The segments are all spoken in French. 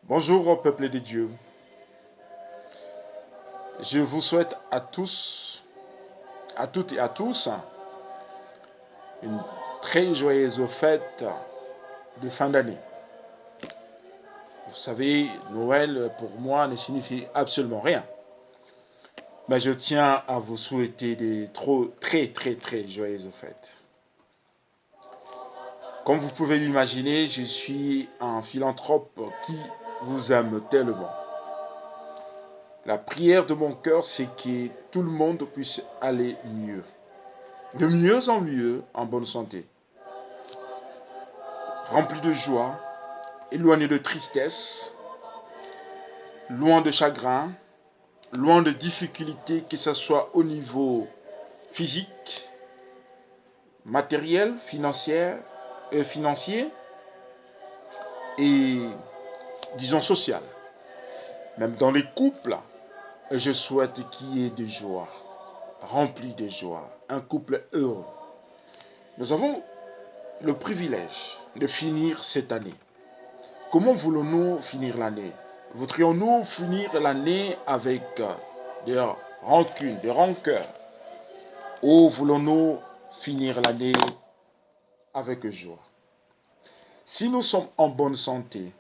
Bonjour au peuple de Dieu. Je vous souhaite à tous, à toutes et à tous, une très joyeuse fête de fin d'année. Vous savez, Noël pour moi ne signifie absolument rien. Mais je tiens à vous souhaiter des très joyeuses fêtes. Comme vous pouvez l'imaginer, je suis un philanthrope qui vous aime tellement. La prière de mon cœur, c'est que tout le monde puisse aller mieux. De mieux en mieux, en bonne santé. Rempli de joie, éloigné de tristesse, loin de chagrin, loin de difficultés, que ce soit au niveau physique, matériel, financier et, disons, social. Même dans les couples, je souhaite qu'il y ait de joie, rempli de joie, un couple heureux. Nous avons le privilège de finir cette année. Comment voulons-nous finir l'année? Voudrions-nous finir l'année avec des rancunes, des rancœurs? Ou voulons-nous finir l'année avec joie? Si nous sommes en bonne santé,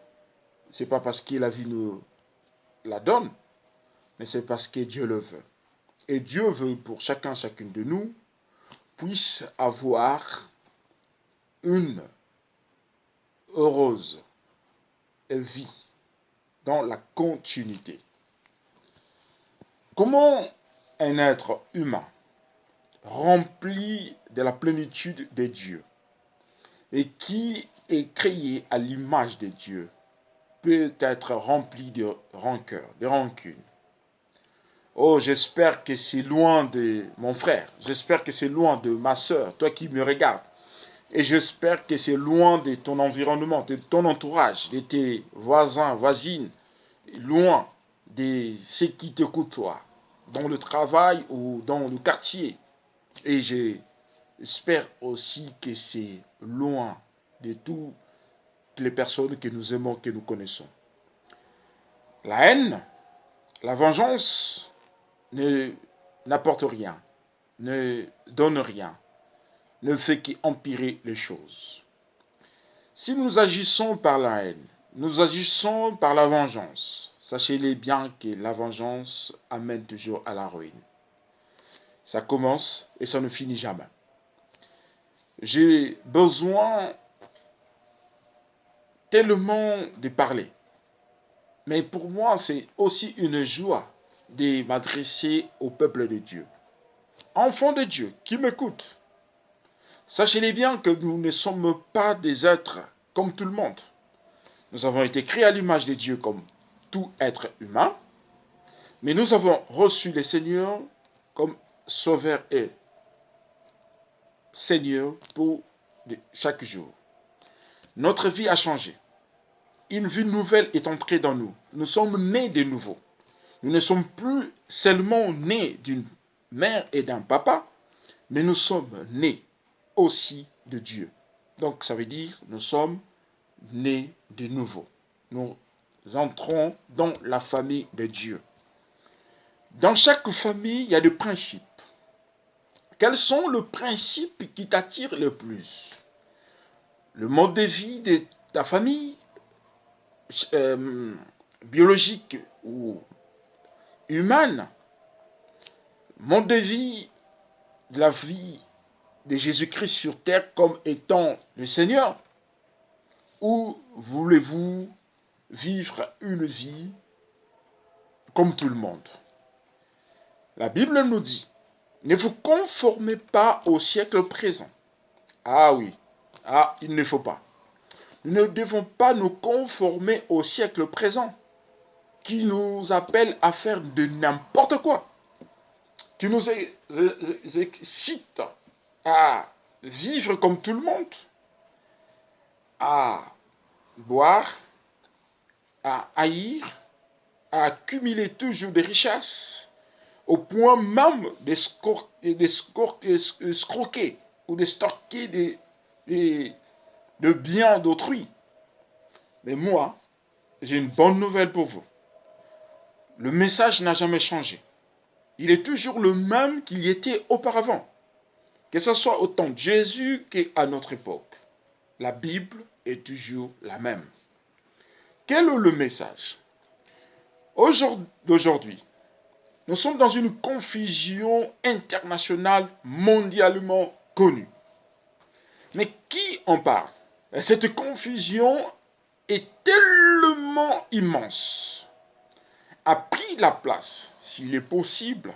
ce n'est pas parce que la vie nous la donne, mais c'est parce que Dieu le veut. Et Dieu veut pour chacune de nous puisse avoir une heureuse vie dans la continuité. Comment un être humain rempli de la plénitude de Dieu et qui est créé à l'image de Dieu peut être rempli de rancœur, de rancune? Oh, j'espère que c'est loin de mon frère, j'espère que c'est loin de ma soeur, toi qui me regardes. Et j'espère que c'est loin de ton environnement, de ton entourage, de tes voisins, voisines, loin de ceux qui te côtoient, dans le travail ou dans le quartier. Et j'espère aussi que c'est loin de toutes les personnes que nous aimons, que nous connaissons. La haine, la vengeance n'apporte rien, ne donne rien, ne fait qu'empirer les choses. Si nous agissons par la haine, nous agissons par la vengeance, sachez-les bien que la vengeance amène toujours à la ruine. Ça commence et ça ne finit jamais. J'ai besoin tellement de parler. Mais pour moi, c'est aussi une joie de m'adresser au peuple de Dieu. Enfants de Dieu, qui m'écoutent, sachez-les bien que nous ne sommes pas des êtres comme tout le monde. Nous avons été créés à l'image de Dieu comme tout être humain, mais nous avons reçu le Seigneur comme Sauveur et Seigneur pour chaque jour. Notre vie a changé. Une vie nouvelle est entrée dans nous. Nous sommes nés de nouveau. Nous ne sommes plus seulement nés d'une mère et d'un papa, mais nous sommes nés aussi de Dieu. Donc ça veut dire nous sommes nés de nouveau. Nous entrons dans la famille de Dieu. Dans chaque famille, il y a des principes. Quels sont les principes qui t'attirent le plus? Le mode de vie de ta famille, biologique ou humaine, mode de vie de la vie de Jésus-Christ sur terre comme étant le Seigneur, ou voulez-vous vivre une vie comme tout le monde? La Bible nous dit, ne vous conformez pas au siècle présent. Ah oui, il ne faut pas. Nous ne devons pas nous conformer au siècle présent qui nous appelle à faire de n'importe quoi, qui nous excite à vivre comme tout le monde, à boire, à haïr, à accumuler toujours des richesses, au point même d'escroquer ou de stocker de biens d'autrui. Mais moi, j'ai une bonne nouvelle pour vous. Le message n'a jamais changé. Il est toujours le même qu'il y était auparavant. Que ce soit au temps de Jésus qu'à notre époque. La Bible est toujours la même. Quel est le message? D'aujourd'hui, nous sommes dans une confusion internationale mondialement connue. Mais qui en parle? Cette confusion est tellement immense, a pris la place, s'il est possible,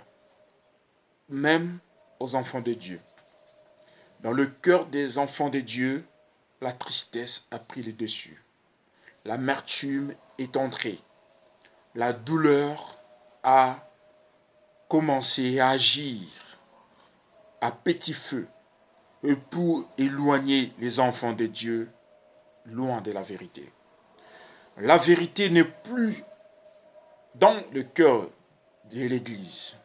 même aux enfants de Dieu. Dans le cœur des enfants de Dieu, la tristesse a pris le dessus. L'amertume est entrée. La douleur a commencé à agir à petit feu pour éloigner les enfants de Dieu loin de la vérité. La vérité n'est plus dans le cœur de l'Église.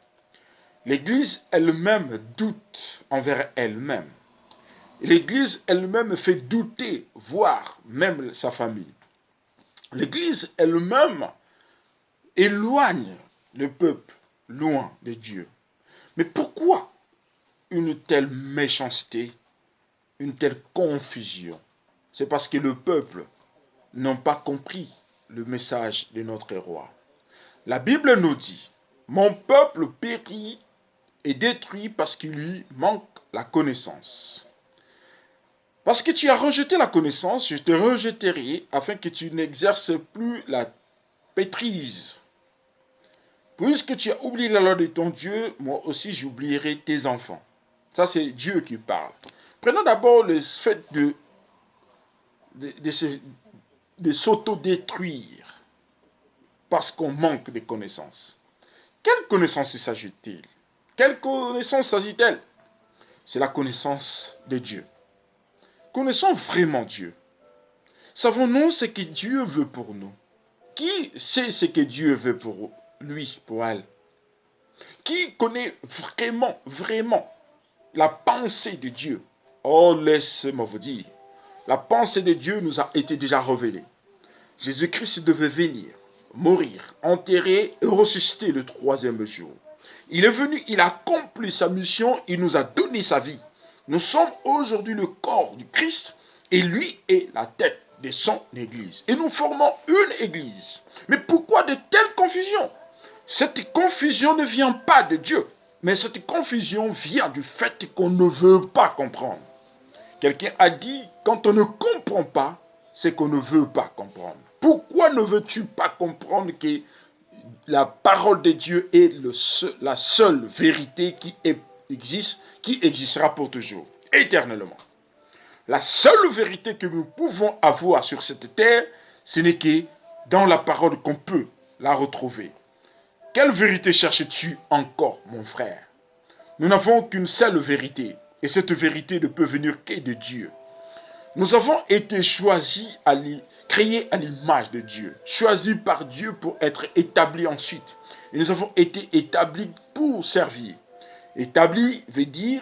L'Église elle-même doute envers elle-même. L'Église elle-même fait douter, voire même sa famille. L'Église elle-même éloigne le peuple loin de Dieu. Mais pourquoi une telle méchanceté, une telle confusion? C'est parce que le peuple n'a pas compris le message de notre roi. La Bible nous dit, mon peuple périt et détruit parce qu'il lui manque la connaissance. Parce que tu as rejeté la connaissance, je te rejetterai afin que tu n'exerces plus la maîtrise. Puisque tu as oublié la loi de ton Dieu, moi aussi j'oublierai tes enfants. Ça c'est Dieu qui parle. Prenons d'abord le fait de s'auto-détruire parce qu'on manque de connaissances. Quelle connaissance s'agit-il? Quelle connaissance s'agit-elle? C'est la connaissance de Dieu. Connaissons vraiment Dieu. Savons-nous ce que Dieu veut pour nous? Qui sait ce que Dieu veut pour lui, pour elle? Qui connaît vraiment la pensée de Dieu? Oh, laissez-moi vous dire, la pensée de Dieu nous a été déjà révélée. Jésus-Christ devait venir, mourir, enterrer et ressusciter le troisième jour. Il est venu, il a accompli sa mission, il nous a donné sa vie. Nous sommes aujourd'hui le corps du Christ et lui est la tête de son église. Et nous formons une église. Mais pourquoi de telles confusions? Cette confusion ne vient pas de Dieu, mais cette confusion vient du fait qu'on ne veut pas comprendre. Quelqu'un a dit, quand on ne comprend pas, c'est qu'on ne veut pas comprendre. Pourquoi ne veux-tu pas comprendre que la parole de Dieu est la seule vérité qui existe, qui existera pour toujours, éternellement? La seule vérité que nous pouvons avoir sur cette terre, ce n'est que dans la parole qu'on peut la retrouver. Quelle vérité cherches-tu encore, mon frère? Nous n'avons qu'une seule vérité, et cette vérité ne peut venir que de Dieu. Nous avons été choisis créés à l'image de Dieu, choisis par Dieu pour être établis ensuite. Et nous avons été établis pour servir. Établis veut dire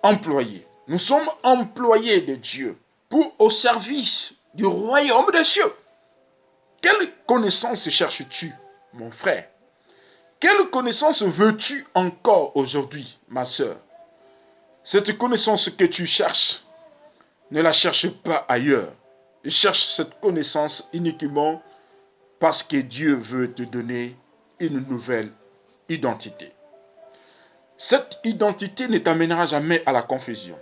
employés. Nous sommes employés de Dieu au service du royaume des cieux. Quelle connaissance cherches-tu, mon frère? Quelle connaissance veux-tu encore aujourd'hui, ma sœur? Cette connaissance que tu cherches, ne la cherche pas ailleurs. Cherche cette connaissance uniquement parce que Dieu veut te donner une nouvelle identité. Cette identité ne t'amènera jamais à la confusion.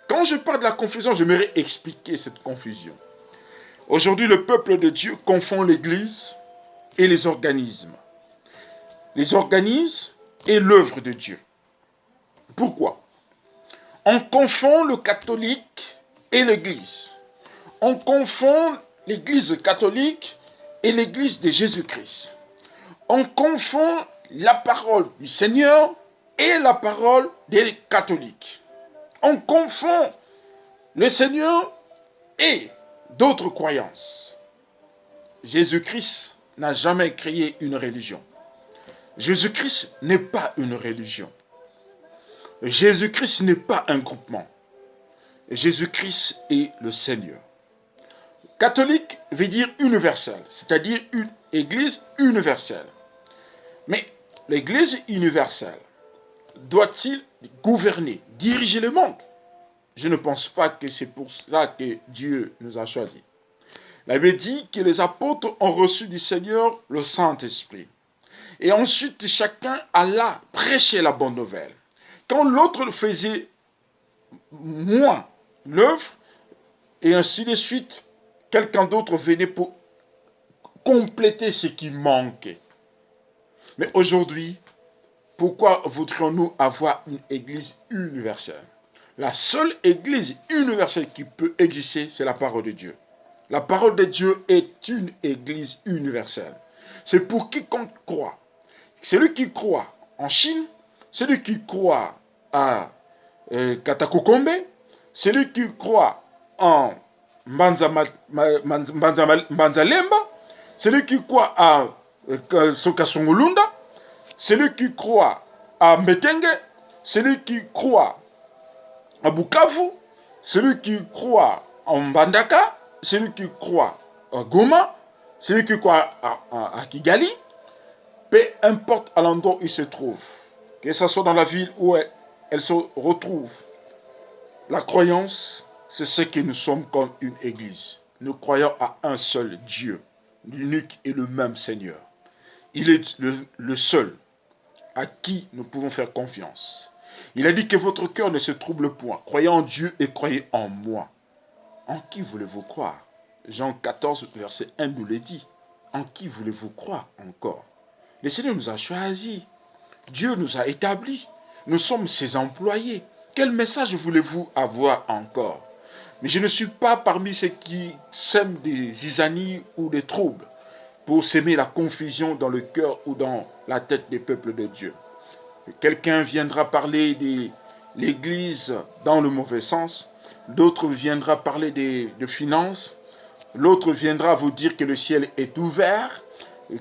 Quand je parle de la confusion, j'aimerais expliquer cette confusion. Aujourd'hui, le peuple de Dieu confond l'Église et les organismes. Les organismes et l'œuvre de Dieu. Pourquoi? On confond le catholique et l'Église. On confond l'Église catholique et l'Église de Jésus-Christ. On confond la parole du Seigneur et la parole des catholiques. On confond le Seigneur et d'autres croyances. Jésus-Christ n'a jamais créé une religion. Jésus-Christ n'est pas une religion. Jésus-Christ n'est pas un groupement. Jésus-Christ est le Seigneur. Catholique veut dire universel, c'est-à-dire une église universelle. Mais l'église universelle doit-il gouverner, diriger le monde? Je ne pense pas que c'est pour ça que Dieu nous a choisis. La Bible dit que les apôtres ont reçu du Seigneur le Saint-Esprit. Et ensuite, chacun alla prêcher la bonne nouvelle. Quand l'autre faisait moins l'œuvre, et ainsi de suite, quelqu'un d'autre venait pour compléter ce qui manquait. Mais aujourd'hui, pourquoi voudrions-nous avoir une église universelle? La seule église universelle qui peut exister, c'est la parole de Dieu. La parole de Dieu est une église universelle. C'est pour quiconque croit. Celui qui croit en Chine, celui qui croit à Katakokombe, celui qui croit en Mbanzalemba, celui qui croit à Sokasongolunda, celui qui croit à Metenge, celui qui croit à Bukavu, celui qui croit en Mbandaka, celui qui croit à Goma, celui qui croit à Kigali, peu importe à l'endroit où il se trouve, que ce soit dans la ville où elle se retrouve, la croyance, c'est ce que nous sommes comme une église. Nous croyons à un seul Dieu, l'unique et le même Seigneur. Il est le seul à qui nous pouvons faire confiance. Il a dit que votre cœur ne se trouble point. Croyez en Dieu et croyez en moi. En qui voulez-vous croire? Jean 14, verset 1 nous le dit. En qui voulez-vous croire encore? Le Seigneur nous a choisis. Dieu nous a établis. Nous sommes ses employés. Quel message voulez-vous avoir encore? Mais je ne suis pas parmi ceux qui sèment des zizanies ou des troubles pour s'aimer la confusion dans le cœur ou dans la tête des peuples de Dieu. Quelqu'un viendra parler de l'Église dans le mauvais sens, d'autres viendra parler de finances, l'autre viendra vous dire que le ciel est ouvert,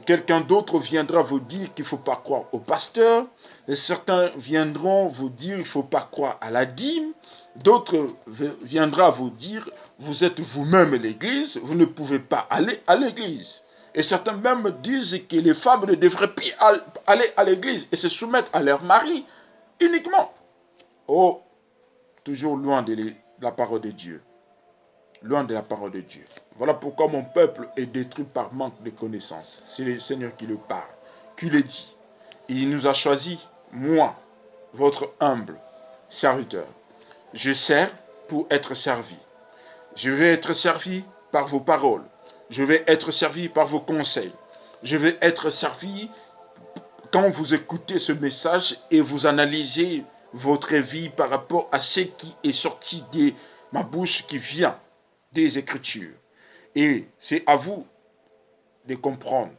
quelqu'un d'autre viendra vous dire qu'il ne faut pas croire au pasteur, et certains viendront vous dire qu'il ne faut pas croire à la dîme, d'autres viendront vous dire vous êtes vous-même l'Église, vous ne pouvez pas aller à l'Église. Et certains même disent que les femmes ne devraient plus aller à l'église et se soumettre à leur mari uniquement. Oh, toujours loin de la parole de Dieu. Loin de la parole de Dieu. Voilà pourquoi mon peuple est détruit par manque de connaissances. C'est le Seigneur qui le parle, qui le dit. Il nous a choisis, moi, votre humble serviteur. Je sers pour être servi. Je vais être servi par vos paroles. Je vais être servi par vos conseils. Je vais être servi quand vous écoutez ce message et vous analysez votre vie par rapport à ce qui est sorti de ma bouche qui vient des Écritures. Et c'est à vous de comprendre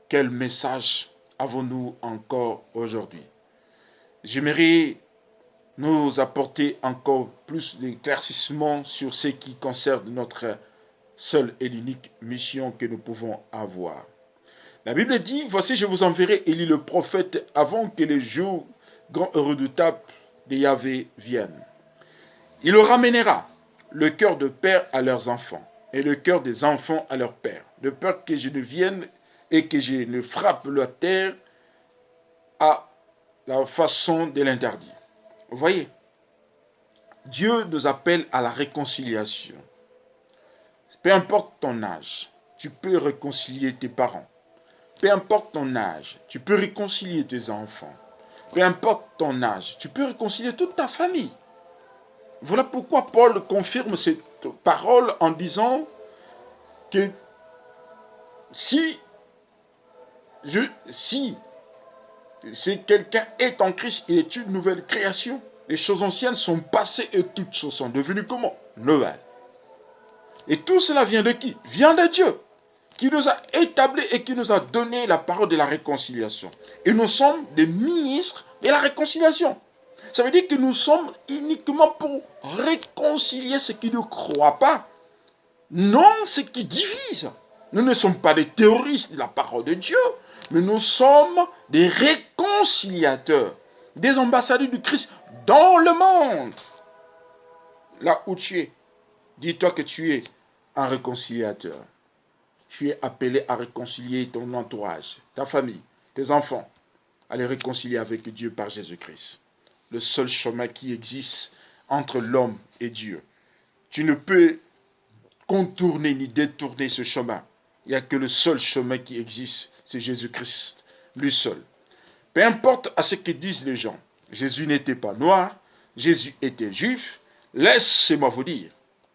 quel message avons-nous encore aujourd'hui. J'aimerais nous apporter encore plus d'éclaircissements sur ce qui concerne notre seule et l'unique mission que nous pouvons avoir. La Bible dit, voici je vous enverrai Élie le prophète avant que les jours grands et redoutables de Yahvé viennent. Il ramènera le cœur de père à leurs enfants et le cœur des enfants à leurs pères, de peur que je ne vienne et que je ne frappe la terre à la façon de l'interdit. Vous voyez, Dieu nous appelle à la réconciliation. Peu importe ton âge, tu peux réconcilier tes parents. Peu importe ton âge, tu peux réconcilier tes enfants. Peu importe ton âge, tu peux réconcilier toute ta famille. Voilà pourquoi Paul confirme cette parole en disant que si quelqu'un est en Christ, il est une nouvelle création. Les choses anciennes sont passées et toutes choses sont devenues comment? Nouvelles. Et tout cela vient de qui? Vient de Dieu, qui nous a établis et qui nous a donné la parole de la réconciliation. Et nous sommes des ministres de la réconciliation. Ça veut dire que nous sommes uniquement pour réconcilier ceux qui ne croient pas, non ceux qui divisent. Nous ne sommes pas des terroristes de la parole de Dieu, mais nous sommes des réconciliateurs, des ambassadeurs du Christ dans le monde. Là où tu es, dis-toi que tu es un réconciliateur. Tu es appelé à réconcilier ton entourage, ta famille, tes enfants, à les réconcilier avec Dieu par Jésus-Christ. Le seul chemin qui existe entre l'homme et Dieu. Tu ne peux contourner ni détourner ce chemin. Il n'y a que le seul chemin qui existe, c'est Jésus-Christ, lui seul. Peu importe à ce que disent les gens, Jésus n'était pas noir, Jésus était juif, laissez-moi vous dire,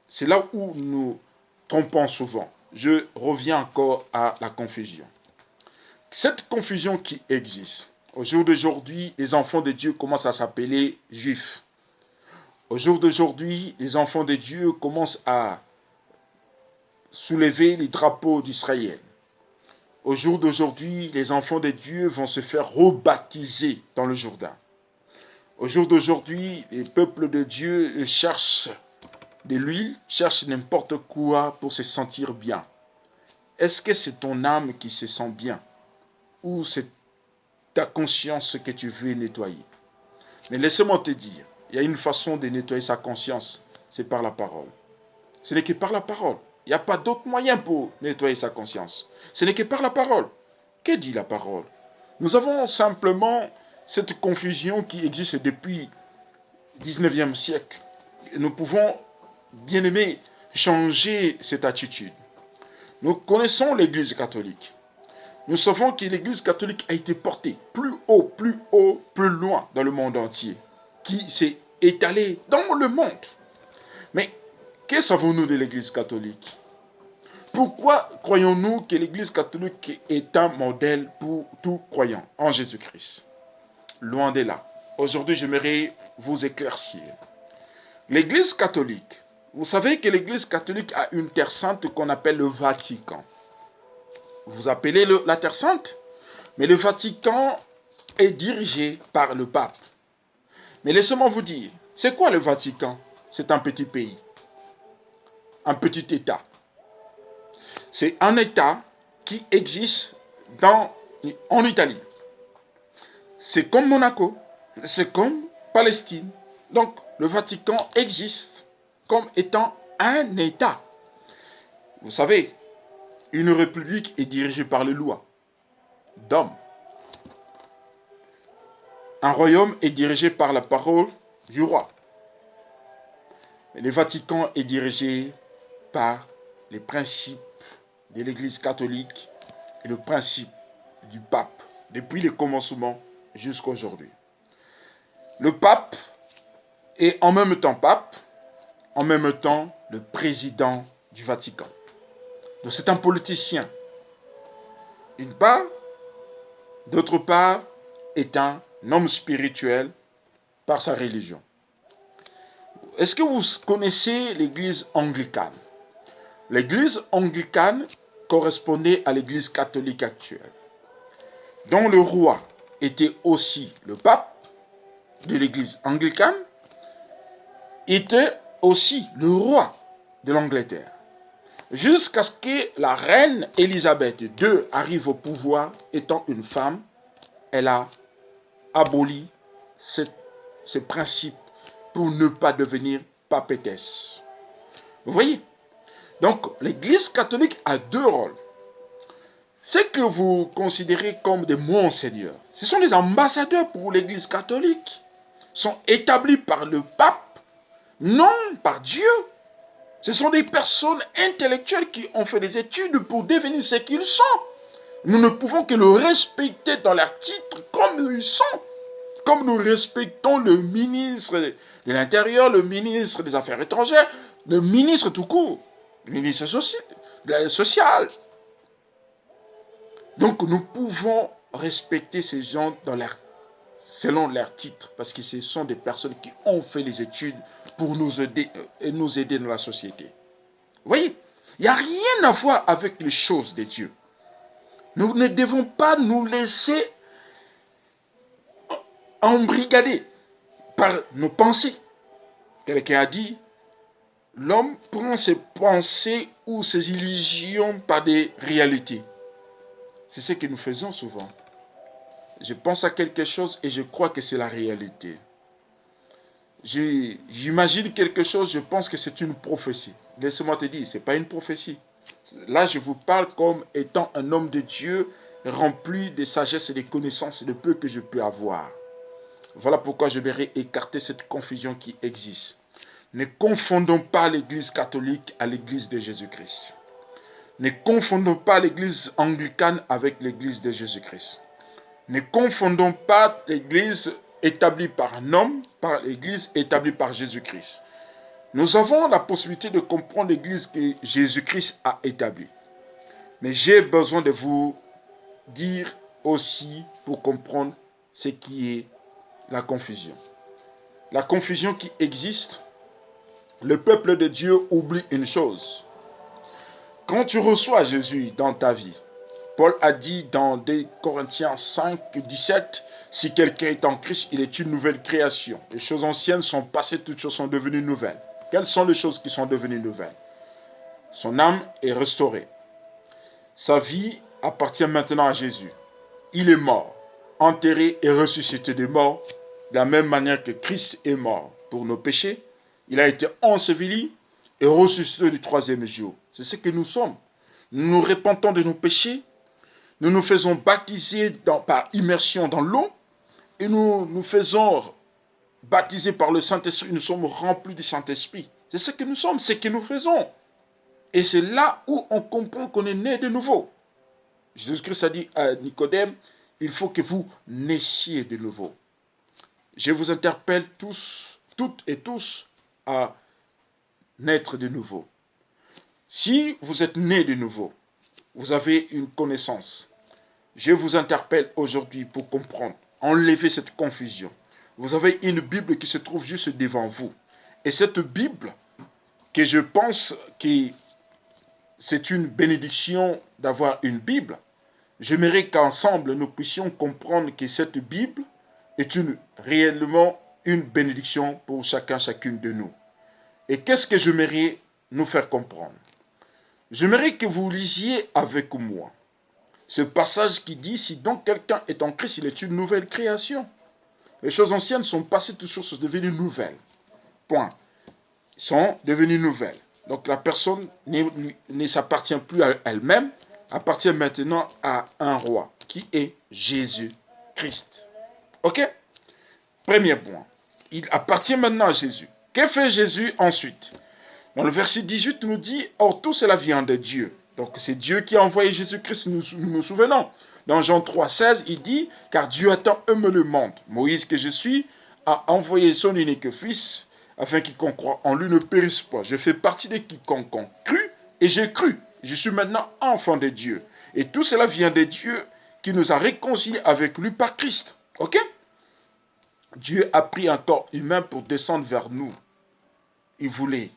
c'est là où nous trompons souvent. Je reviens encore à la confusion. Cette confusion qui existe, au jour d'aujourd'hui, les enfants de Dieu commencent à s'appeler juifs. Au jour d'aujourd'hui, les enfants de Dieu commencent à soulever les drapeaux d'Israël. Au jour d'aujourd'hui, les enfants de Dieu vont se faire rebaptiser dans le Jourdain. Au jour d'aujourd'hui, les peuples de Dieu cherchent de l'huile, cherchent n'importe quoi pour se sentir bien. Est-ce que c'est ton âme qui se sent bien ou c'est ta conscience que tu veux nettoyer? Mais laisse-moi te dire, il y a une façon de nettoyer sa conscience, c'est par la parole. Ce n'est que par la parole. Il n'y a pas d'autre moyen pour nettoyer sa conscience. Ce n'est que par la parole. Que dit la parole? Nous avons simplement cette confusion qui existe depuis le 19e siècle. Nous pouvons, bien aimés, changer cette attitude. Nous connaissons l'Église catholique. Nous savons que l'Église catholique a été portée plus haut, plus loin dans le monde entier, qui s'est étalée dans le monde. Mais que savons-nous de l'Église catholique? Pourquoi croyons-nous que l'Église catholique est un modèle pour tout croyant en Jésus-Christ? Loin de là. Aujourd'hui, j'aimerais vous éclaircir. L'Église catholique, vous savez que l'Église catholique a une terre sainte qu'on appelle le Vatican. Vous appelez la terre sainte, mais le Vatican est dirigé par le pape. Mais laissez-moi vous dire, c'est quoi le Vatican? C'est un petit pays, un petit État. C'est un État qui existe en Italie. C'est comme Monaco, c'est comme Palestine. Donc, le Vatican existe comme étant un État. Vous savez, une république est dirigée par les lois d'hommes. Un royaume est dirigé par la parole du roi. Le Vatican est dirigé par les principes de l'Église catholique et le principe du pape, depuis le commencement jusqu'à aujourd'hui. Le pape est en même temps pape, en même temps le président du Vatican. Donc c'est un politicien, d'une part, d'autre part, est un homme spirituel par sa religion. Est-ce que vous connaissez l'église anglicane? L'église anglicane correspondait à l'église catholique actuelle, dont le roi était aussi le pape de l'église anglicane, était aussi le roi de l'Angleterre. Jusqu'à ce que la reine Élisabeth II arrive au pouvoir, étant une femme, elle a aboli ce principe pour ne pas devenir papétesse. Vous voyez? Donc, l'Église catholique a deux rôles. Ce que vous considérez comme des monseigneurs, ce sont des ambassadeurs pour l'Église catholique. Sont établis par le pape, non par Dieu. Ce sont des personnes intellectuelles qui ont fait des études pour devenir ce qu'ils sont. Nous ne pouvons que le respecter dans leur titre comme ils sont. Comme nous respectons le ministre de l'Intérieur, le ministre des Affaires étrangères, le ministre tout court, le ministre social. Donc nous pouvons respecter ces gens selon leur titre, parce que ce sont des personnes qui ont fait les études pour nous aider dans la société. Vous voyez, il n'y a rien à voir avec les choses de Dieu. Nous ne devons pas nous laisser embrigader par nos pensées. Quelqu'un a dit, l'homme prend ses pensées ou ses illusions par des réalités. C'est ce que nous faisons souvent. Je pense à quelque chose et je crois que c'est la réalité. J'imagine quelque chose, je pense que c'est une prophétie. laisse-moi te dire, ce n'est pas une prophétie. Là, je vous parle comme étant un homme de Dieu rempli de sagesse et de connaissances et de peu que je peux avoir. Voilà pourquoi je vais écarter cette confusion qui existe. Ne confondons pas l'Église catholique à l'Église de Jésus-Christ. Ne confondons pas l'Église anglicane avec l'Église de Jésus-Christ. Ne confondons pas l'Église établie par un homme par l'Église établie par Jésus-Christ. Nous avons la possibilité de comprendre l'Église que Jésus-Christ a établie. Mais j'ai besoin de vous dire aussi pour comprendre ce qui est la confusion. La confusion qui existe, le peuple de Dieu oublie une chose. Quand tu reçois Jésus dans ta vie, Paul a dit dans 2 Corinthiens 5, 17, si quelqu'un est en Christ, il est une nouvelle création. Les choses anciennes sont passées, toutes choses sont devenues nouvelles. Quelles sont les choses qui sont devenues nouvelles? Son âme est restaurée. Sa vie appartient maintenant à Jésus. Il est mort, enterré et ressuscité des morts, de la même manière que Christ est mort pour nos péchés. Il a été enseveli et ressuscité du troisième jour. C'est ce que nous sommes. Nous nous repentons de nos péchés. Nous nous faisons baptiser par immersion dans l'eau. Et nous nous faisons baptiser par le Saint-Esprit. Nous sommes remplis du Saint-Esprit. C'est ce que nous sommes, ce que nous faisons. Et c'est là où on comprend qu'on est né de nouveau. Jésus-Christ a dit à Nicodème, il faut que vous naissiez de nouveau. Je vous interpelle tous, toutes et tous, à naître de nouveau. Si vous êtes né de nouveau, vous avez une connaissance. Je vous interpelle aujourd'hui pour comprendre, enlever cette confusion. Vous avez une Bible qui se trouve juste devant vous. Et cette Bible, que je pense que c'est une bénédiction d'avoir une Bible, j'aimerais qu'ensemble nous puissions comprendre que cette Bible est réellement une bénédiction pour chacune de nous. Et qu'est-ce que j'aimerais nous faire comprendre? J'aimerais que vous lisiez avec moi ce passage qui dit, si donc quelqu'un est en Christ, il est une nouvelle création. Les choses anciennes sont passées, toutes choses sont devenues nouvelles. Point. Sont devenues nouvelles. Donc la personne ne s'appartient plus à elle-même, appartient maintenant à un roi, qui est Jésus-Christ. Ok? Premier point. Il appartient maintenant à Jésus. Que fait Jésus ensuite? Dans le verset 18, il nous dit, or tout cela vient de Dieu. Donc c'est Dieu qui a envoyé Jésus-Christ, nous nous souvenons. Dans Jean 3, 16, il dit, car Dieu a tant aimé le monde. Moïse que je suis a envoyé son unique fils, afin quiconque croit en lui ne périsse pas. Je fais partie de quiconque ont cru, et j'ai cru. Je suis maintenant enfant de Dieu. Et tout cela vient de Dieu qui nous a réconciliés avec lui par Christ. Ok? Dieu a pris un corps humain pour descendre vers nous. Il voulait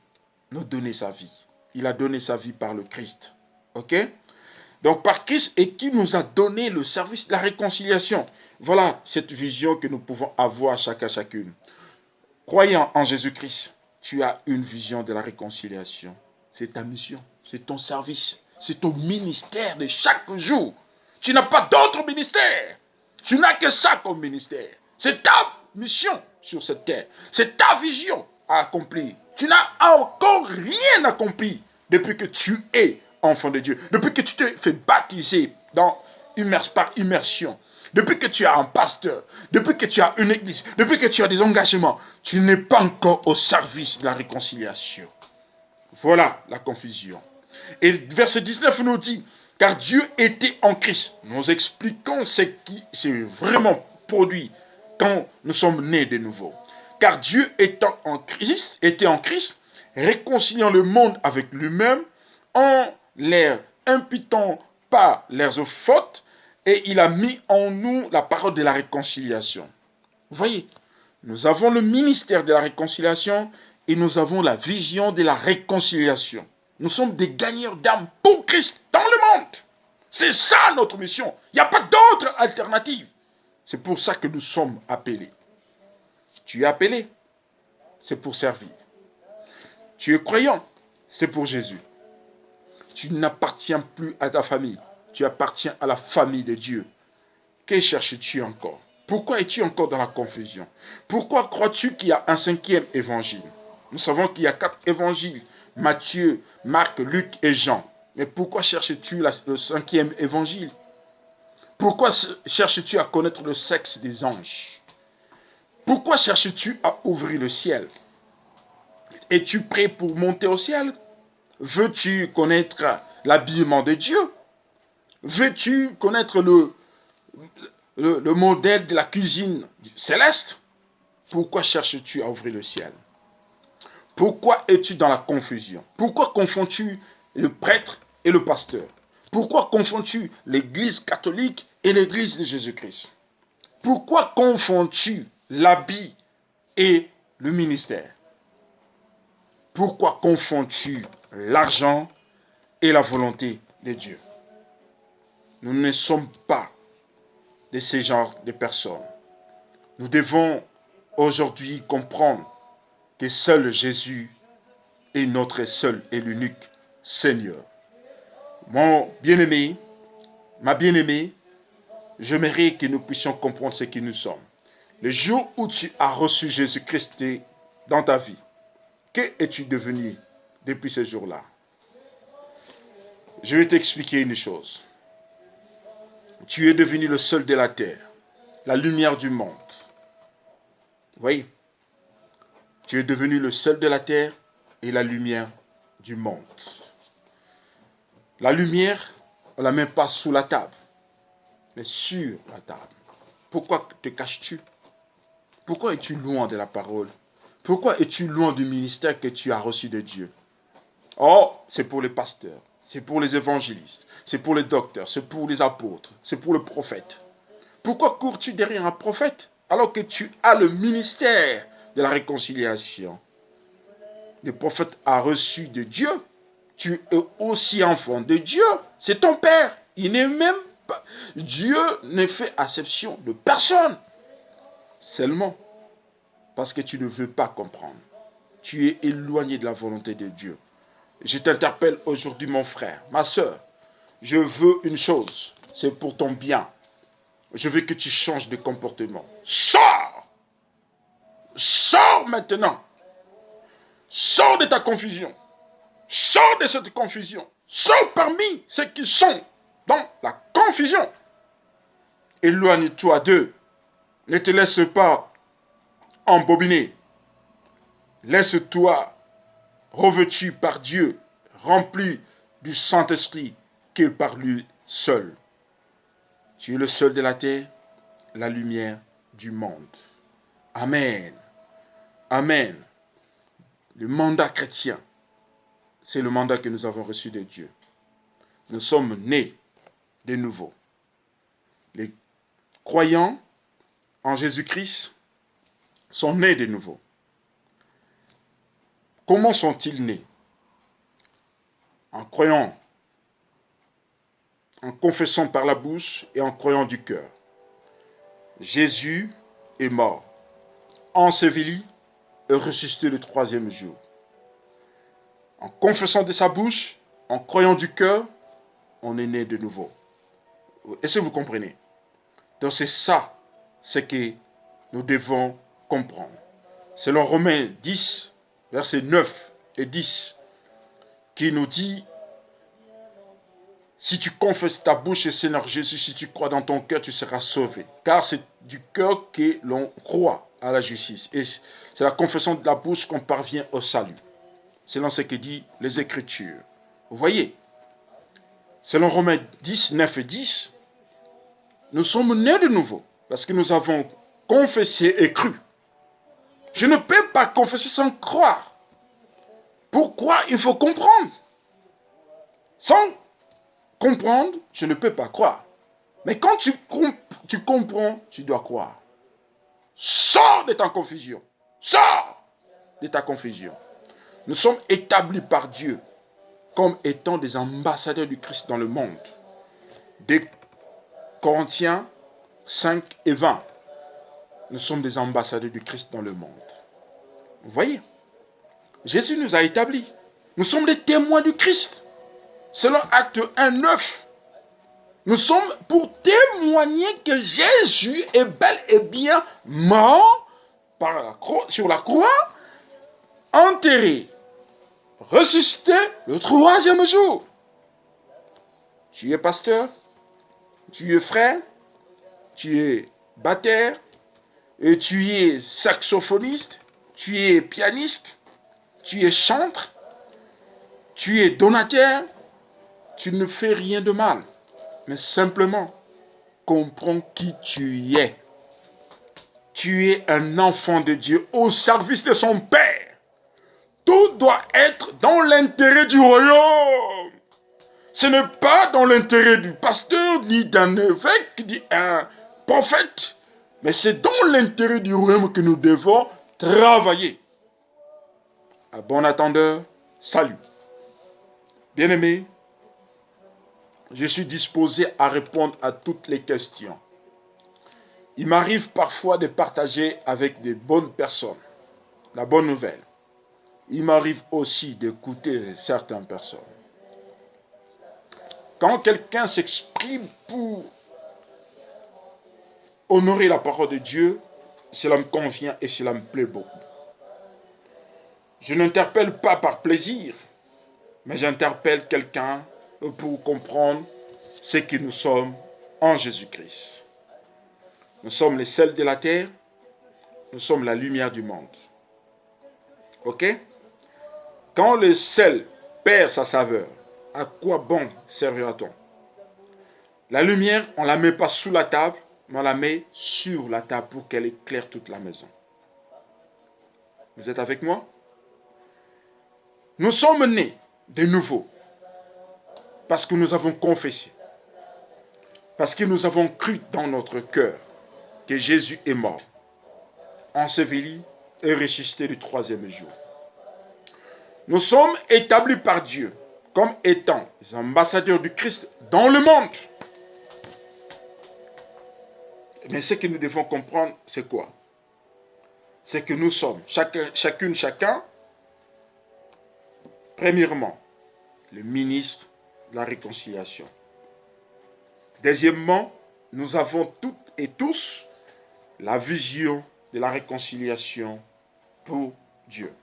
nous donner sa vie. Il a donné sa vie par le Christ. Ok? Donc par Christ et qui nous a donné le service de la réconciliation. Voilà cette vision que nous pouvons avoir chacune. Croyant en Jésus-Christ, tu as une vision de la réconciliation. C'est ta mission, c'est ton service, c'est ton ministère de chaque jour. Tu n'as pas d'autre ministère. Tu n'as que ça comme ministère. C'est ta mission sur cette terre. C'est ta vision à accomplir. Tu n'as encore rien accompli depuis que tu es enfant de Dieu. Depuis que tu t'es fait baptiser par immersion. Depuis que tu as un pasteur. Depuis que tu as une église. Depuis que tu as des engagements. Tu n'es pas encore au service de la réconciliation. Voilà la confusion. Et verset 19 nous dit, car Dieu était en Christ. Nous expliquons ce qui s'est vraiment produit quand nous sommes nés de nouveau. Car Dieu était en Christ, réconciliant le monde avec lui-même, en leur imputant pas leurs fautes, et il a mis en nous la parole de la réconciliation. Vous voyez, nous avons le ministère de la réconciliation et nous avons la vision de la réconciliation. Nous sommes des gagneurs d'âme pour Christ dans le monde. C'est ça notre mission. Il n'y a pas d'autre alternative. C'est pour ça que nous sommes appelés. Tu es appelé, c'est pour servir. Tu es croyant, c'est pour Jésus. Tu n'appartiens plus à ta famille. Tu appartiens à la famille de Dieu. Que cherches-tu encore? Pourquoi es-tu encore dans la confusion? Pourquoi crois-tu qu'il y a un 5e évangile? Nous savons qu'il y a 4 évangiles. Matthieu, Marc, Luc et Jean. Mais pourquoi cherches-tu le 5e évangile? Pourquoi cherches-tu à connaître le sexe des anges? Pourquoi cherches-tu à ouvrir le ciel? Es-tu prêt pour monter au ciel? Veux-tu connaître l'habillement de Dieu? Veux-tu connaître le modèle de la cuisine céleste? Pourquoi cherches-tu à ouvrir le ciel? Pourquoi es-tu dans la confusion? Pourquoi confonds-tu le prêtre et le pasteur? Pourquoi confonds-tu l'église catholique et l'église de Jésus-Christ? Pourquoi confonds-tu l'habit et le ministère? Pourquoi confonds-tu l'argent et la volonté de Dieu? Nous ne sommes pas de ces genres de personnes. Nous devons aujourd'hui comprendre que seul Jésus est notre seul et l'unique Seigneur. Mon bien-aimé, ma bien-aimée, j'aimerais que nous puissions comprendre ce que nous sommes. Le jour où tu as reçu Jésus-Christ dans ta vie, que es-tu devenu depuis ce jour-là? Je vais t'expliquer une chose. Tu es devenu le seul de la terre, la lumière du monde. Oui, tu es devenu le seul de la terre et la lumière du monde. La lumière, on ne la met pas sous la table, mais sur la table. Pourquoi te caches-tu? Pourquoi es-tu loin de la parole? Pourquoi es-tu loin du ministère que tu as reçu de Dieu? Oh, c'est pour les pasteurs, c'est pour les évangélistes, c'est pour les docteurs, c'est pour les apôtres, c'est pour le prophète. Pourquoi cours-tu derrière un prophète alors que tu as le ministère de la réconciliation? Le prophète a reçu de Dieu. Tu es aussi enfant de Dieu. C'est ton Père. Il n'est même pas... Dieu ne fait exception de personne. Seulement parce que tu ne veux pas comprendre. Tu es éloigné de la volonté de Dieu. Je t'interpelle aujourd'hui, mon frère, ma soeur. Je veux une chose. C'est pour ton bien. Je veux que tu changes de comportement. Sors! Sors maintenant! Sors de ta confusion! Sors de cette confusion! Sors parmi ceux qui sont dans la confusion! Éloigne-toi d'eux. Ne te laisse pas embobiner. Laisse-toi revêtu par Dieu, rempli du Saint-Esprit que par lui seul. Tu es le seul de la terre, la lumière du monde. Amen. Amen. Le mandat chrétien, c'est le mandat que nous avons reçu de Dieu. Nous sommes nés de nouveau. Les croyants en Jésus-Christ sont nés de nouveau. Comment sont-ils nés? En croyant, en confessant par la bouche et en croyant du cœur. Jésus est mort, enseveli et ressuscité le 3e jour. En confessant de sa bouche, en croyant du cœur, on est né de nouveau. Est-ce que vous comprenez? Donc c'est ça ce que nous devons comprendre. Selon Romains 10, versets 9 et 10, qui nous dit: si tu confesses ta bouche et Seigneur Jésus, si tu crois dans ton cœur, tu seras sauvé. Car c'est du cœur que l'on croit à la justice. Et c'est la confession de la bouche qu'on parvient au salut. Selon ce que dit les Écritures. Vous voyez, selon Romains 10, 9 et 10, nous sommes nés de nouveau. Parce que nous avons confessé et cru. Je ne peux pas confesser sans croire. Pourquoi? Il faut comprendre. Sans comprendre, je ne peux pas croire. Mais quand tu comprends, tu dois croire. Sors de ta confusion. Sors de ta confusion. Nous sommes établis par Dieu comme étant des ambassadeurs du Christ dans le monde. Des Corinthiens 5 et 20. Nous sommes des ambassadeurs du Christ dans le monde. Vous voyez? Jésus nous a établis. Nous sommes des témoins du Christ. Selon Acte 1, 9. Nous sommes pour témoigner que Jésus est bel et bien mort sur la croix, enterré, ressuscité le troisième jour. Tu es pasteur, tu es frère, tu es batteur, et tu es saxophoniste, tu es pianiste, tu es chantre, tu es donateur, tu ne fais rien de mal, mais simplement comprends qui tu es. Tu es un enfant de Dieu au service de son Père. Tout doit être dans l'intérêt du royaume. Ce n'est pas dans l'intérêt du pasteur, ni d'un évêque, ni d'un prophète, mais c'est dans l'intérêt du royaume que nous devons travailler. À bon attendeur, salut. Bien-aimé, je suis disposé à répondre à toutes les questions. Il m'arrive parfois de partager avec des bonnes personnes la bonne nouvelle. Il m'arrive aussi d'écouter certaines personnes. Quand quelqu'un s'exprime pour honorer la parole de Dieu, cela me convient et cela me plaît beaucoup. Je n'interpelle pas par plaisir, mais j'interpelle quelqu'un pour comprendre ce que nous sommes en Jésus-Christ. Nous sommes les sels de la terre, nous sommes la lumière du monde. Ok? Quand le sel perd sa saveur, à quoi bon servira-t-on? La lumière, on ne la met pas sous la table, mais on la met sur la table pour qu'elle éclaire toute la maison. Vous êtes avec moi? Nous sommes nés de nouveau parce que nous avons confessé, parce que nous avons cru dans notre cœur que Jésus est mort, enseveli et ressuscité le troisième jour. Nous sommes établis par Dieu comme étant les ambassadeurs du Christ dans le monde. Mais ce que nous devons comprendre, c'est quoi? C'est que nous sommes, chacun, premièrement, le ministre de la réconciliation. Deuxièmement, nous avons toutes et tous la vision de la réconciliation pour Dieu.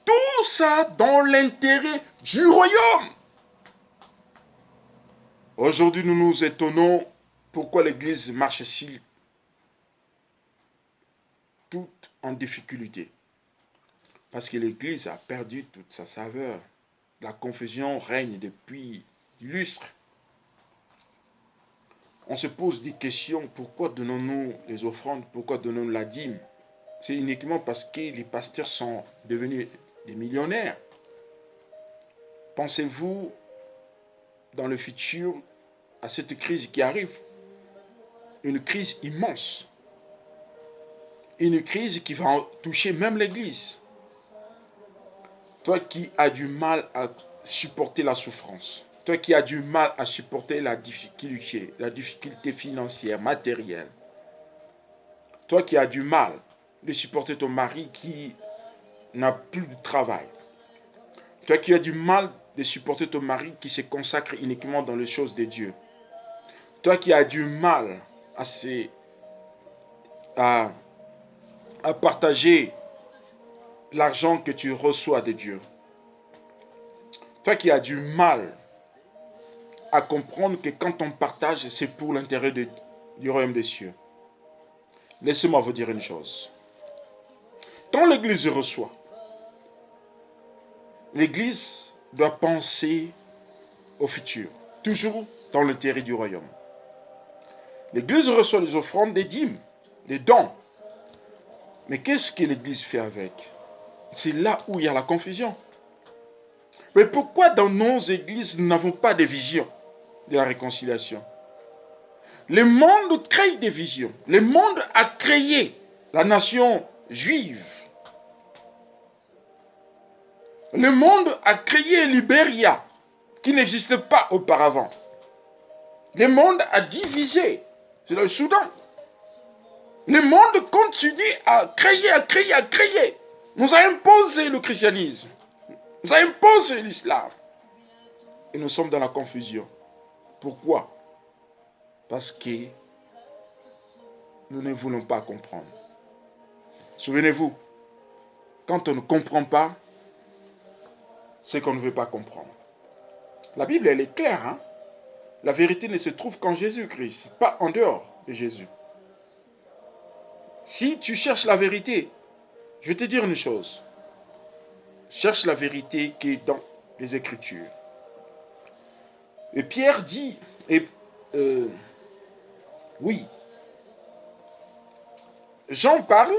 Tout ça dans l'intérêt du royaume. Aujourd'hui, nous nous étonnons pourquoi l'Église marche si toute en difficulté. Parce que l'Église a perdu toute sa saveur. La confusion règne depuis des lustres. On se pose des questions. Pourquoi donnons-nous les offrandes? Pourquoi donnons-nous la dîme? C'est uniquement parce que les pasteurs sont devenus des millionnaires. Pensez-vous dans le futur à cette crise qui arrive? Une crise immense. Une crise qui va toucher même l'Église. Toi qui as du mal à supporter la souffrance, toi qui as du mal à supporter la difficulté financière, matérielle, toi qui as du mal de supporter ton mari qui n'a plus de travail, toi qui as du mal de supporter ton mari qui se consacre uniquement dans les choses de Dieu, toi qui as du mal à partager l'argent que tu reçois de Dieu, toi qui as du mal à comprendre que quand on partage, c'est pour l'intérêt du royaume des cieux. Laissez-moi vous dire une chose. Quand l'Église reçoit, l'Église doit penser au futur, toujours dans l'intérêt du royaume. L'Église reçoit les offrandes, des dîmes, des dons. Mais qu'est-ce que l'Église fait avec? C'est là où il y a la confusion. Mais pourquoi dans nos églises, nous n'avons pas de vision de la réconciliation? Le monde crée des visions. Le monde a créé la nation juive. Le monde a créé Libéria, qui n'existait pas auparavant. Le monde a divisé. C'est le Soudan. Le monde continue à créer. Nous a imposé le christianisme. Nous a imposé l'islam. Et nous sommes dans la confusion. Pourquoi? Parce que nous ne voulons pas comprendre. Souvenez-vous, quand on ne comprend pas, ce qu'on ne veut pas comprendre. La Bible, elle est claire. Hein? La vérité ne se trouve qu'en Jésus-Christ, pas en dehors de Jésus. Si tu cherches la vérité, je vais te dire une chose. Cherche la vérité qui est dans les Écritures. Et Pierre dit, oui, Jean parle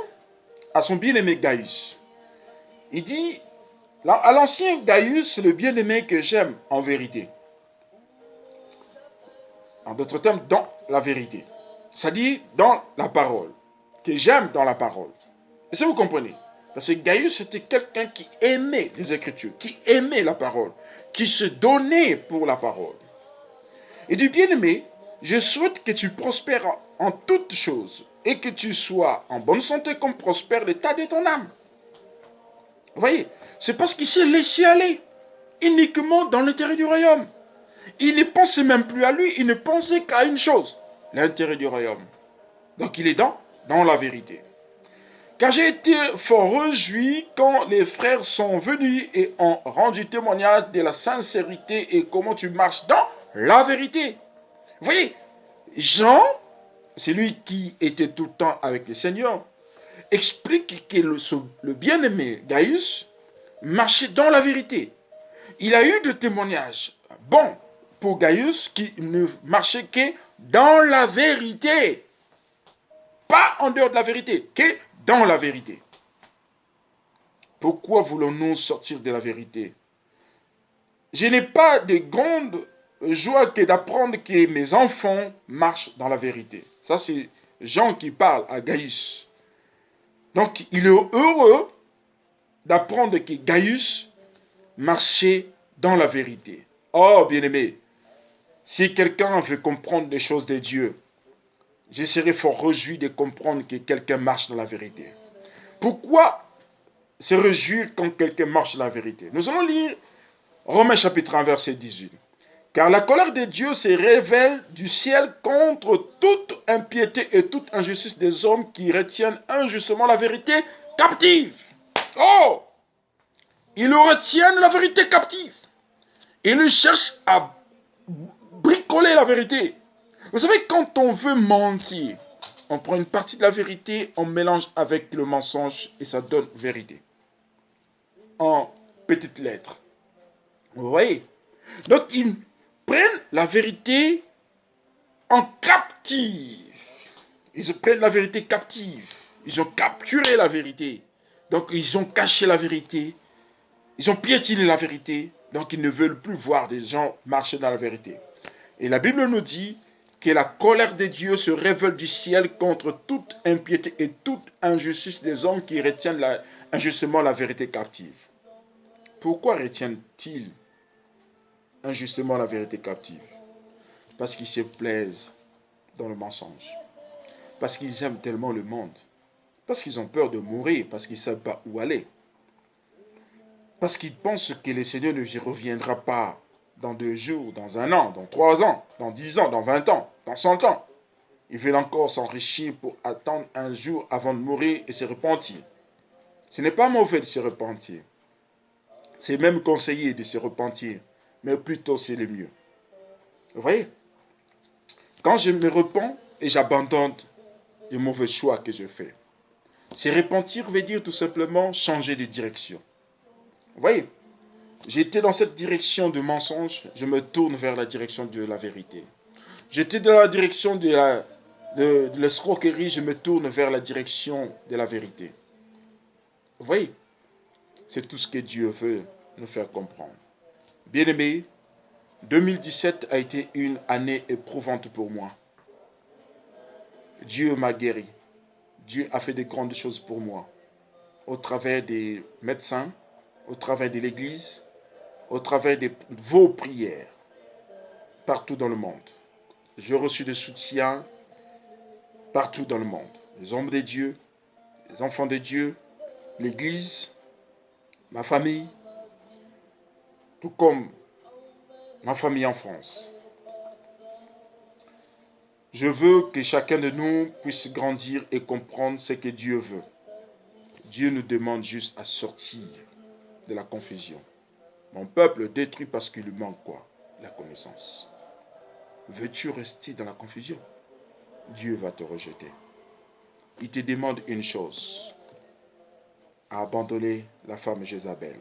à son bien-aimé Gaius. Il dit, à l'ancien Gaius, le bien-aimé que j'aime en vérité. En d'autres termes, dans la vérité. C'est-à-dire dans la parole. Que j'aime dans la parole. Est-ce que vous comprenez? Parce que Gaius, c'était quelqu'un qui aimait les Écritures, qui aimait la parole, qui se donnait pour la parole. Et du bien-aimé, je souhaite que tu prospères en toutes choses et que tu sois en bonne santé comme prospère l'état de ton âme. Vous voyez, c'est parce qu'il s'est laissé aller uniquement dans l'intérêt du royaume. Il ne pensait même plus à lui, il ne pensait qu'à une chose, l'intérêt du royaume. Donc il est dans la vérité. Car j'ai été fort réjoui quand les frères sont venus et ont rendu témoignage de la sincérité et comment tu marches dans la vérité. Vous voyez, Jean, c'est lui qui était tout le temps avec le Seigneur, explique que le bien-aimé Gaius marchait dans la vérité. Il a eu des témoignages bons pour Gaius qui ne marchait que dans la vérité. Pas en dehors de la vérité, que dans la vérité. Pourquoi voulons-nous sortir de la vérité? Je n'ai pas de grande joie que d'apprendre que mes enfants marchent dans la vérité. Ça, c'est Jean qui parle à Gaius. Donc, il est heureux d'apprendre que Gaius marchait dans la vérité. Oh, bien-aimé, si quelqu'un veut comprendre les choses de Dieu, je serais fort réjoui de comprendre que quelqu'un marche dans la vérité. Pourquoi se réjouir quand quelqu'un marche dans la vérité? Nous allons lire Romains chapitre 1, verset 18. Car la colère de Dieu se révèle du ciel contre toute impiété et toute injustice des hommes qui retiennent injustement la vérité captive. Oh! Ils retiennent la vérité captive. Ils cherchent à bricoler la vérité. Vous savez, quand on veut mentir, on prend une partie de la vérité, on mélange avec le mensonge et ça donne vérité. En petites lettres. Vous voyez? Donc, ils prennent la vérité en captive. Ils prennent la vérité captive. Ils ont capturé la vérité. Donc, ils ont caché la vérité. Ils ont piétiné la vérité. Donc, ils ne veulent plus voir des gens marcher dans la vérité. Et la Bible nous dit que la colère de Dieu se révèle du ciel contre toute impiété et toute injustice des hommes qui retiennent injustement la vérité captive. Pourquoi retiennent-ils injustement la vérité captive? Parce qu'ils se plaisent dans le mensonge. Parce qu'ils aiment tellement le monde. Parce qu'ils ont peur de mourir. Parce qu'ils ne savent pas où aller. Parce qu'ils pensent que le Seigneur ne reviendra pas dans 2 jours, dans 1 an, dans 3 ans, dans 10 ans, dans 20 ans, dans 100 ans. Ils veulent encore s'enrichir pour attendre un jour avant de mourir et se repentir. Ce n'est pas mauvais de se repentir. C'est même conseillé de se repentir. Mais plutôt c'est le mieux. Vous voyez? Quand je me repens et j'abandonne les mauvais choix que je fais. Se repentir veut dire tout simplement changer de direction. Vous voyez? J'étais dans cette direction de mensonge, je me tourne vers la direction de la vérité. J'étais dans la direction de l'escroquerie, je me tourne vers la direction de la vérité. Vous voyez? C'est tout ce que Dieu veut nous faire comprendre. Bien-aimés, 2017 a été une année éprouvante pour moi. Dieu m'a guéri. Dieu a fait de grandes choses pour moi. Au travers des médecins, au travers de l'Église, au travers de vos prières, partout dans le monde. J'ai reçu des soutiens partout dans le monde. Les hommes de Dieu, les enfants de Dieu, l'Église, ma famille, tout comme ma famille en France. Je veux que chacun de nous puisse grandir et comprendre ce que Dieu veut. Dieu nous demande juste à sortir de la confusion. Mon peuple détruit parce qu'il lui manque quoi? La connaissance. Veux-tu rester dans la confusion? Dieu va te rejeter. Il te demande une chose, à abandonner la femme Jézabel.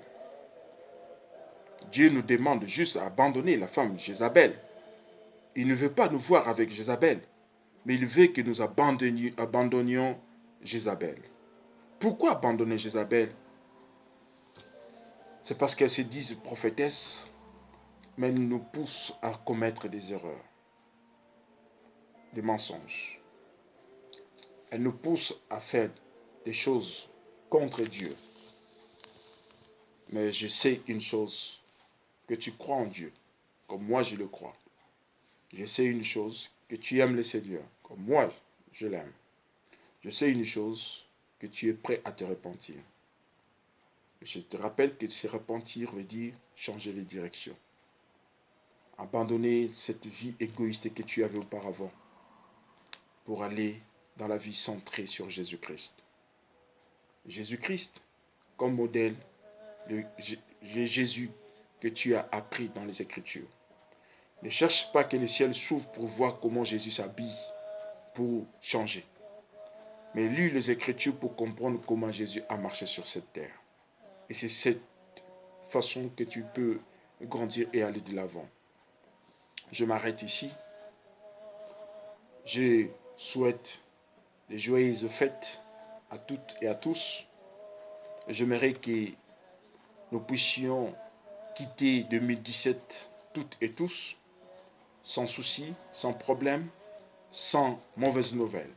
Dieu nous demande juste à abandonner la femme Jézabel. Il ne veut pas nous voir avec Jézabel, mais il veut que nous abandonnions Jézabel. Pourquoi abandonner Jézabel? C'est parce qu'elle se dit prophétesse, mais elle nous pousse à commettre des erreurs, des mensonges. Elle nous pousse à faire des choses contre Dieu. Mais je sais une chose, que tu crois en Dieu, comme moi je le crois. Je sais une chose, que tu aimes le Seigneur, comme moi je l'aime. Je sais une chose, que tu es prêt à te repentir. Je te rappelle que se repentir veut dire changer de direction. Abandonner cette vie égoïste que tu avais auparavant pour aller dans la vie centrée sur Jésus-Christ. Jésus-Christ comme modèle, le Jésus que tu as appris dans les Écritures. Ne cherche pas que le ciel s'ouvre pour voir comment Jésus s'habille, pour changer. Mais lis les Écritures pour comprendre comment Jésus a marché sur cette terre. Et c'est cette façon que tu peux grandir et aller de l'avant. Je m'arrête ici. Je souhaite de joyeuses fêtes à toutes et à tous. J'aimerais que nous puissions quitter 2017 toutes et tous, sans souci, sans problème, sans mauvaises nouvelles.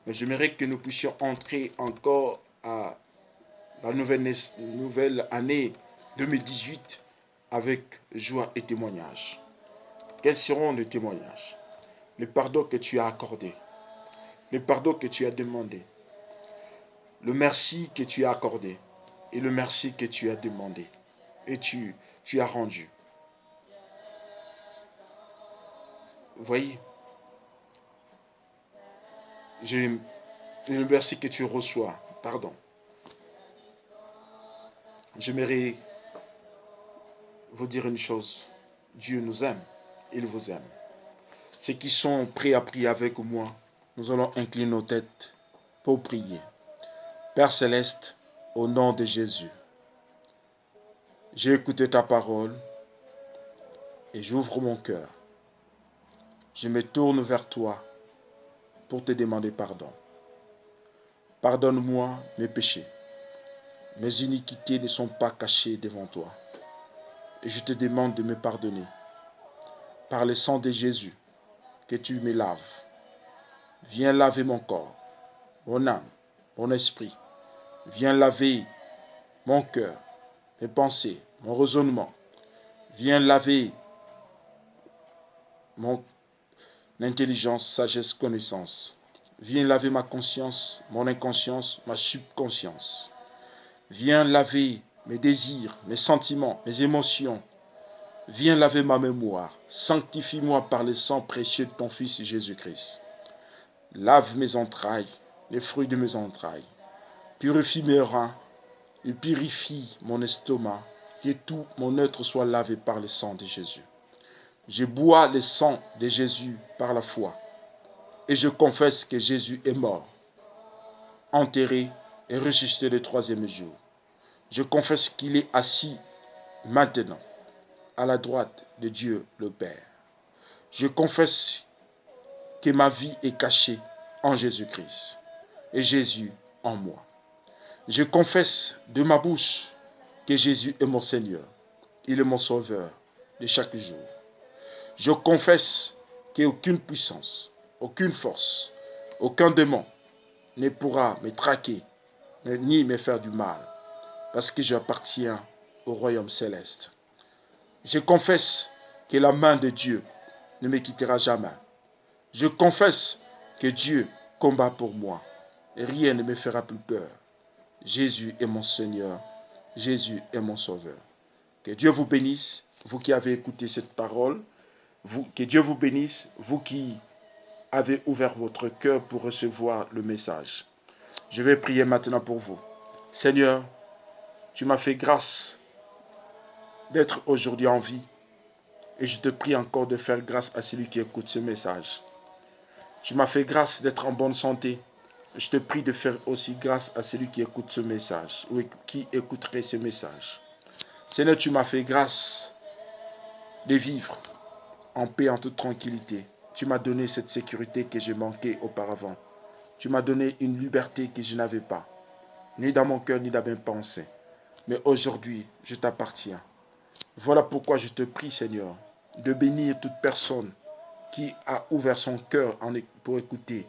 Mais j'aimerais que nous puissions entrer encore à la nouvelle année 2018 avec joie et témoignage. Quels seront les témoignages? Le pardon que tu as accordé, le pardon que tu as demandé, le merci que tu as accordé et le merci que tu as demandé et tu as rendu. Vous voyez, le merci que tu reçois, pardon. J'aimerais vous dire une chose. Dieu nous aime, il vous aime. Ceux qui sont prêts à prier avec moi, nous allons incliner nos têtes pour prier. Père Céleste, au nom de Jésus, j'ai écouté ta parole et j'ouvre mon cœur. Je me tourne vers toi pour te demander pardon. Pardonne-moi mes péchés. Mes iniquités ne sont pas cachées devant toi. Et je te demande de me pardonner. Par le sang de Jésus, que tu me laves. Viens laver mon corps, mon âme, mon esprit. Viens laver mon cœur, mes pensées, mon raisonnement. Viens laver mon intelligence, sagesse, connaissance. Viens laver ma conscience, mon inconscience, ma subconscience. Viens laver mes désirs, mes sentiments, mes émotions. Viens laver ma mémoire. Sanctifie-moi par le sang précieux de ton Fils Jésus-Christ. Lave mes entrailles, les fruits de mes entrailles. Purifie mes reins et purifie mon estomac. Que tout mon être soit lavé par le sang de Jésus. Je bois le sang de Jésus par la foi. Et je confesse que Jésus est mort, enterré et ressuscité le troisième jour. Je confesse qu'il est assis maintenant à la droite de Dieu le Père. Je confesse que ma vie est cachée en Jésus-Christ et Jésus en moi. Je confesse de ma bouche que Jésus est mon Seigneur. Il est mon Sauveur de chaque jour. Je confesse qu'aucune puissance, aucune force, aucun démon ne pourra me traquer ni me faire du mal parce que j'appartiens au royaume céleste. Je confesse que la main de Dieu ne me quittera jamais. Je confesse que Dieu combat pour moi et rien ne me fera plus peur. Jésus est mon Seigneur. Jésus est mon Sauveur. Que Dieu vous bénisse, vous qui avez écouté cette parole. Que Dieu vous bénisse, vous qui avez ouvert votre cœur pour recevoir le message. Je vais prier maintenant pour vous. Seigneur, tu m'as fait grâce d'être aujourd'hui en vie. Et je te prie encore de faire grâce à celui qui écoute ce message. Tu m'as fait grâce d'être en bonne santé. Je te prie de faire aussi grâce à celui qui écoute ce message, ou qui écouterait ce message. Seigneur, tu m'as fait grâce de vivre en paix, en toute tranquillité. Tu m'as donné cette sécurité que j'ai manquée auparavant. Tu m'as donné une liberté que je n'avais pas, ni dans mon cœur, ni dans mes pensées. Mais aujourd'hui, je t'appartiens. Voilà pourquoi je te prie, Seigneur, de bénir toute personne qui a ouvert son cœur pour écouter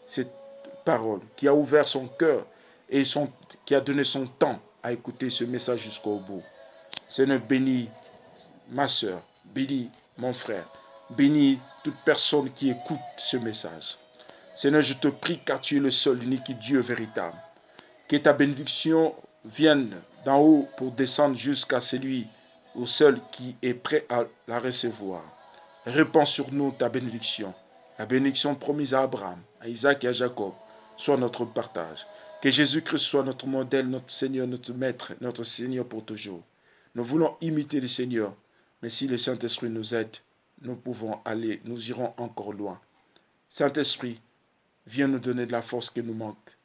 cette parole, qui a ouvert son cœur et qui a donné son temps à écouter ce message jusqu'au bout. Seigneur, bénis ma soeur, bénis mon frère, bénis toute personne qui écoute ce message. Seigneur, je te prie car tu es le seul, unique Dieu véritable. Que ta bénédiction vienne d'en haut pour descendre jusqu'à celui ou seul qui est prêt à la recevoir. Répands sur nous ta bénédiction. La bénédiction promise à Abraham, à Isaac et à Jacob, soit notre partage. Que Jésus-Christ soit notre modèle, notre Seigneur, notre Maître, notre Seigneur pour toujours. Nous voulons imiter le Seigneur, mais si le Saint-Esprit nous aide, nous pouvons aller, nous irons encore loin. Saint-Esprit, viens nous donner de la force qui nous manque.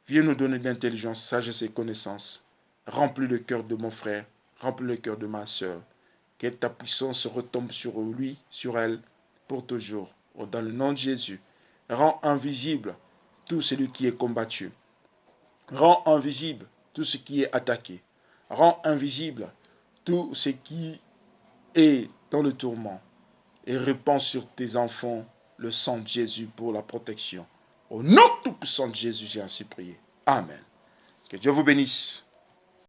Viens nous donner de l'intelligence, sagesse et connaissance. Remplis le cœur de mon frère, remplis le cœur de ma sœur. Que ta puissance retombe sur lui, sur elle, pour toujours. Dans le nom de Jésus, rends invisible tout celui qui est combattu. Rends invisible tout ce qui est attaqué. Rends invisible tout ce qui est dans le tourment. Et répands sur tes enfants le sang de Jésus pour la protection. Au nom tout puissant de Jésus, j'ai ainsi prié. Amen. Que Dieu vous bénisse.